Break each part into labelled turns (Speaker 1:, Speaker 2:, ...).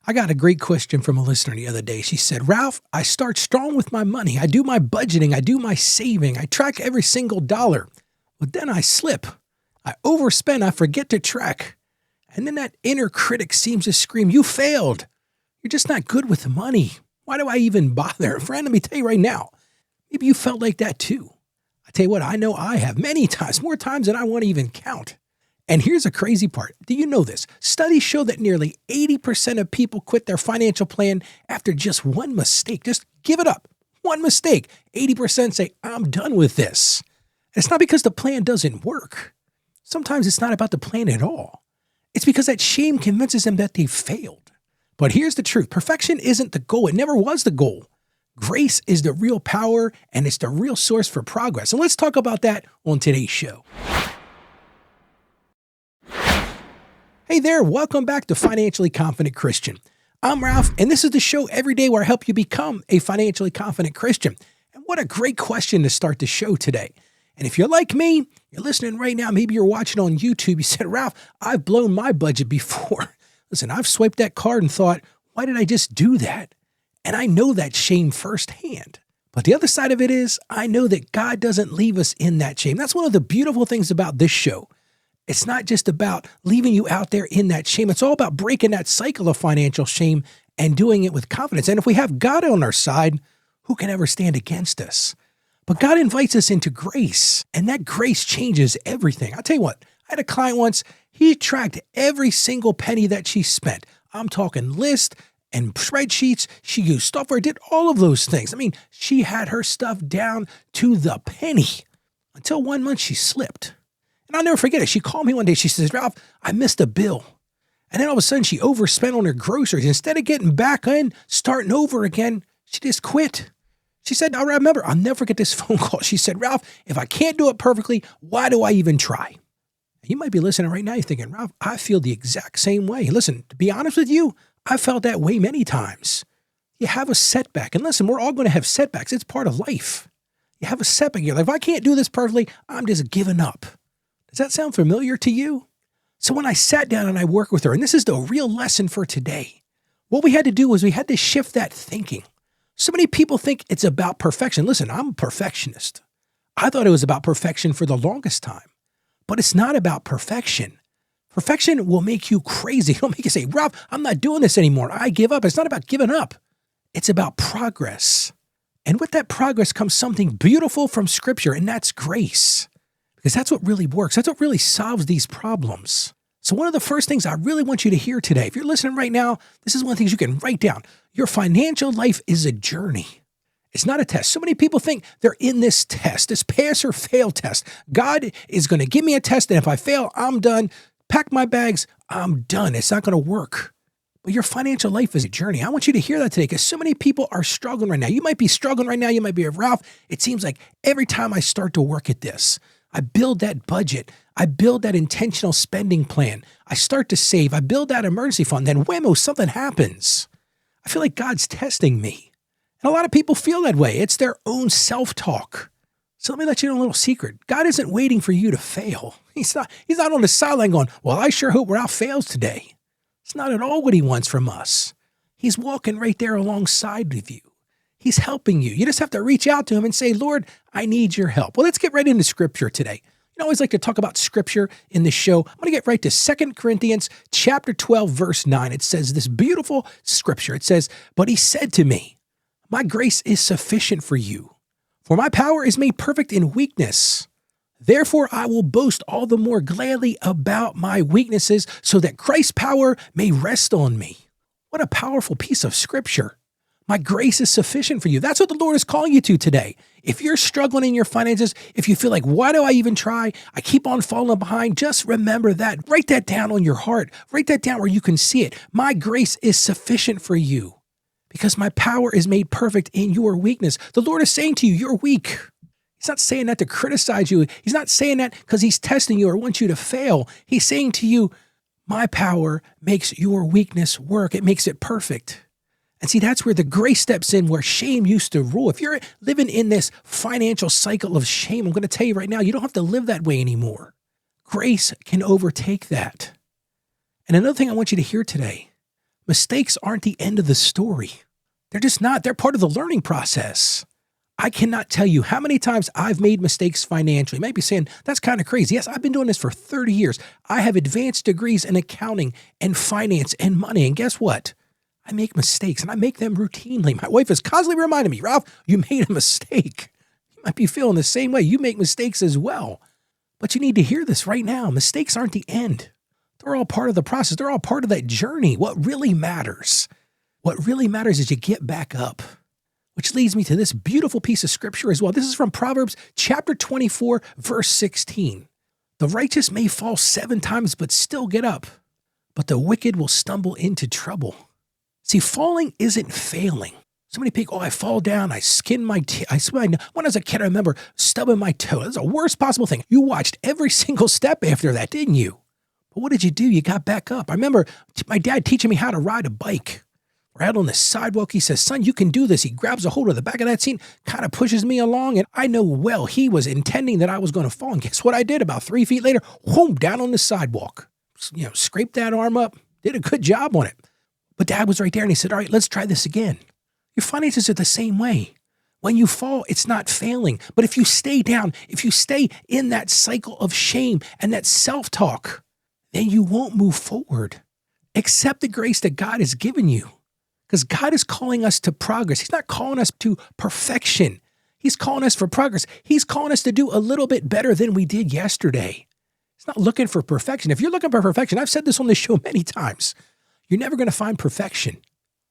Speaker 1: I got a great question from a listener the other day. She said, Ralph, I start strong with my money. I do my budgeting. I do my saving. I track every single dollar. But then I slip. I overspend. I forget to track. And then that inner critic seems to scream, you failed. You're just not good with money. Why do I even bother? Friend, let me tell you right now, maybe you felt like that too. I tell you what, I know I have many times, more times than I want to even count. And here's a crazy part. Do you know this? Studies show that nearly 80% of people quit their financial plan after just one mistake. Just give it up. One mistake. 80% say, I'm done with this. And it's not because the plan doesn't work. Sometimes it's not about the plan at all. It's because that shame convinces them that they failed. But here's the truth. Perfection isn't the goal. It never was the goal. Grace is the real power, and it's the real source for progress. And let's talk about that on today's show. Hey there, welcome back to Financially Confident Christian. I'm Ralph, and this is the show every day where I help you become a financially confident Christian. And what a great question to start the show today. And if you're like me, you're listening right now, maybe you're watching on YouTube, you said, Ralph, I've blown my budget before. Listen, I've swiped that card and thought, why did I just do that? And I know that shame firsthand. But the other side of it is, I know that God doesn't leave us in that shame. That's one of the beautiful things about this show. It's not just about leaving you out there in that shame. It's all about breaking that cycle of financial shame and doing it with confidence. And if we have God on our side, who can ever stand against us? But God invites us into grace, and that grace changes everything. I'll tell you what, I had a client once, he tracked every single penny that she spent. I'm talking lists and spreadsheets. She used software, did all of those things. I mean, she had her stuff down to the penny until one month she slipped. And I'll never forget it. She called me one day. She says, Ralph, I missed a bill. And then all of a sudden she overspent on her groceries. Instead of getting back in, starting over again, she just quit. She said, I remember, I'll never forget this phone call. She said, Ralph, if I can't do it perfectly, why do I even try? You might be listening right now. You're thinking, Ralph, I feel the exact same way. Listen, to be honest with you, I felt that way many times. You have a setback. And listen, we're all going to have setbacks. It's part of life. You have a setback. You're like, if I can't do this perfectly, I'm just giving up. Does that sound familiar to you? So when I sat down and I worked with her, and this is the real lesson for today, what we had to do was we had to shift that thinking. So many people think it's about perfection. Listen, I'm a perfectionist. I thought it was about perfection for the longest time, but it's not about perfection. Perfection will make you crazy. It'll make you say, Ralph, I'm not doing this anymore. I give up. It's not about giving up. It's about progress. And with that progress comes something beautiful from Scripture, and that's grace. Because that's what really works. That's what really solves these problems. So one of the first things I really want you to hear today, if you're listening right now, this is one of the things you can write down. Your financial life is a journey. It's not a test. So many people think they're in this test, this pass or fail test. God is going to give me a test, and if I fail, I'm done. Pack my bags, I'm done. It's not going to work. But your financial life is a journey. I want you to hear that today because so many people are struggling right now. You might be struggling right now. You might be, Ralph, it seems like every time I start to work at this, I build that budget. I build that intentional spending plan. I start to save. I build that emergency fund. Then whammo, something happens. I feel like God's testing me. And a lot of people feel that way. It's their own self-talk. So let me let you know a little secret. God isn't waiting for you to fail. He's not on the sideline going, well, I sure hope Ralph fails today. It's not at all what he wants from us. He's walking right there alongside with you. He's helping you. You just have to reach out to him and say, Lord, I need your help. Well, let's get right into Scripture today. I always like to talk about Scripture in this show. I'm going to get right to 2 Corinthians chapter 12, verse 9. It says this beautiful Scripture. It says, but he said to me, my grace is sufficient for you, for my power is made perfect in weakness. Therefore, I will boast all the more gladly about my weaknesses so that Christ's power may rest on me. What a powerful piece of Scripture. My grace is sufficient for you. That's what the Lord is calling you to today. If you're struggling in your finances, if you feel like, why do I even try? I keep on falling behind. Just remember that. Write that down on your heart. Write that down where you can see it. My grace is sufficient for you because my power is made perfect in your weakness. The Lord is saying to you, you're weak. He's not saying that to criticize you. He's not saying that because he's testing you or wants you to fail. He's saying to you, my power makes your weakness work. It makes it perfect. And see, that's where the grace steps in, where shame used to rule. If you're living in this financial cycle of shame, I'm going to tell you right now, you don't have to live that way anymore. Grace can overtake that. And another thing I want you to hear today, Mistakes aren't the end of the story. They're just not. They're part of the learning process. I cannot tell you how many times I've made mistakes financially. You might be saying, that's kind of crazy. Yes, I've been doing this for 30 years. I have advanced degrees in accounting and finance and money. And guess what? I make mistakes and I make them routinely. My wife is constantly reminding me, Ralph, you made a mistake. You might be feeling the same way. You make mistakes as well. But you need to hear this right now. Mistakes aren't the end. They're all part of the process. They're all part of that journey. What really matters is you get back up. Which leads me to this beautiful piece of scripture as well. This is from Proverbs chapter 24, verse 16. The righteous may fall 7 times, but still get up. But the wicked will stumble into trouble. See, falling isn't failing. So many people, I fall down, I skin my when I was a kid, I remember stubbing my toe. That's the worst possible thing. You watched every single step after that, didn't you? But what did you do? You got back up. I remember my dad teaching me how to ride a bike. We're out on the sidewalk. He says, son, you can do this. He grabs a hold of the back of that seat, kind of pushes me along. And I know well he was intending that I was going to fall. And guess what I did? About 3 feet later, whoom, down on the sidewalk. Scraped that arm up, did a good job on it. But Dad was right there and he said, all right, let's try this again. Your finances are the same way. When you fall, it's not failing. But if you stay down, if you stay in that cycle of shame and that self-talk, then you won't move forward. Accept the grace that God has given you. Because God is calling us to progress. He's not calling us to perfection. He's calling us for progress. He's calling us to do a little bit better than we did yesterday. He's not looking for perfection. If you're looking for perfection, I've said this on this show many times, you're never going to find perfection.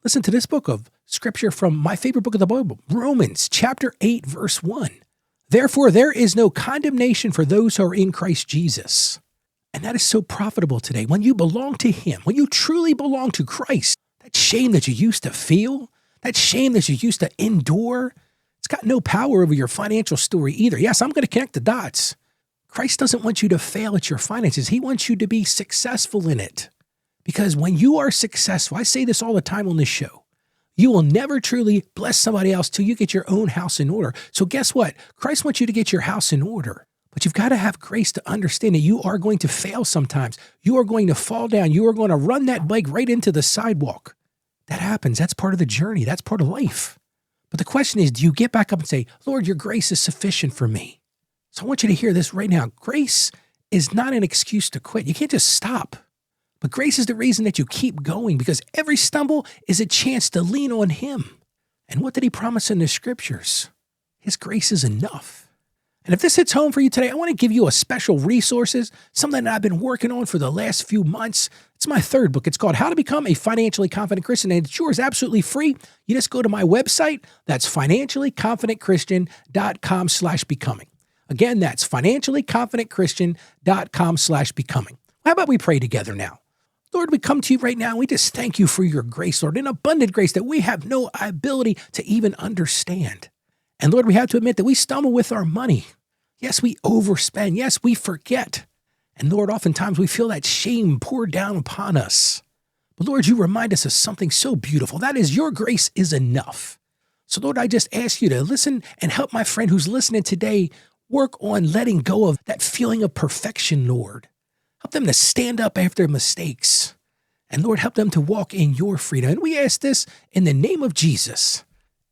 Speaker 1: Listen to this book of scripture from my favorite book of the Bible, Romans chapter 8, verse 1. Therefore, there is no condemnation for those who are in Christ Jesus. And that is so profitable today. When you belong to Him, when you truly belong to Christ, that shame that you used to feel, that shame that you used to endure, it's got no power over your financial story either. Yes, I'm going to connect the dots. Christ doesn't want you to fail at your finances. He wants you to be successful in it. Because when you are successful, I say this all the time on this show, you will never truly bless somebody else till you get your own house in order. So guess what? Christ wants you to get your house in order. But you've got to have grace to understand that you are going to fail sometimes. You are going to fall down. You are going to run that bike right into the sidewalk. That happens. That's part of the journey. That's part of life. But the question is, do you get back up and say, Lord, your grace is sufficient for me? So I want you to hear this right now. Grace is not an excuse to quit. You can't just stop. But grace is the reason that you keep going, because every stumble is a chance to lean on Him. And what did He promise in the scriptures? His grace is enough. And if this hits home for you today, I want to give you a special resources, something that I've been working on for the last few months. It's my 3rd book. It's called How to Become a Financially Confident Christian, and it's yours absolutely free. You just go to my website. That's financiallyconfidentchristian.com/becoming. Again, that's financiallyconfidentchristian.com/becoming. How about we pray together now? Lord, we come to you right now and we just thank you for your grace, Lord, an abundant grace that we have no ability to even understand. And Lord, we have to admit that we stumble with our money. Yes, we overspend. Yes, we forget. And Lord, oftentimes we feel that shame poured down upon us. But Lord, you remind us of something so beautiful. That is, your grace is enough. So Lord, I just ask you to listen and help my friend who's listening today work on letting go of that feeling of perfection, Lord. Help them to stand up after mistakes. And Lord, help them to walk in your freedom. And we ask this in the name of Jesus.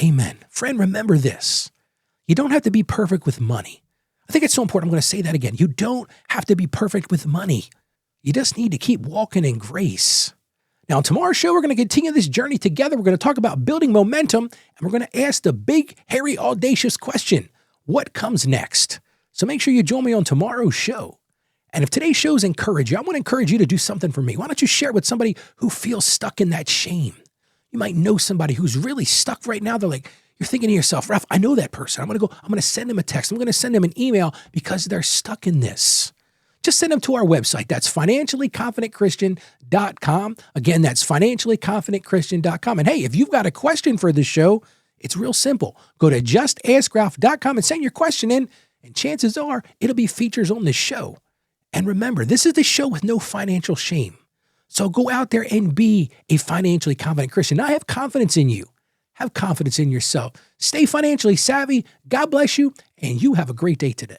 Speaker 1: Amen. Friend, remember this. You don't have to be perfect with money. I think it's so important. I'm going to say that again. You don't have to be perfect with money. You just need to keep walking in grace. Now, on tomorrow's show, we're going to continue this journey together. We're going to talk about building momentum, and we're going to ask the big, hairy, audacious question, what comes next? So make sure you join me on tomorrow's show. And if today's shows encourage you, I want to encourage you to do something for me. Why don't you share it with somebody who feels stuck in that shame? You might know somebody who's really stuck right now. They're like, you're thinking to yourself, Ralph, I know that person. I'm going to send them a text. I'm going to send them an email because they're stuck in this. Just send them to our website. That's financiallyconfidentchristian.com. Again, that's financiallyconfidentchristian.com. And hey, if you've got a question for this show, it's real simple. Go to justaskralph.com and send your question in, and chances are it'll be features on this show. And remember, this is the show with no financial shame. So go out there and be a financially confident Christian. I have confidence in you. Have confidence in yourself. Stay financially savvy. God bless you, and you have a great day today.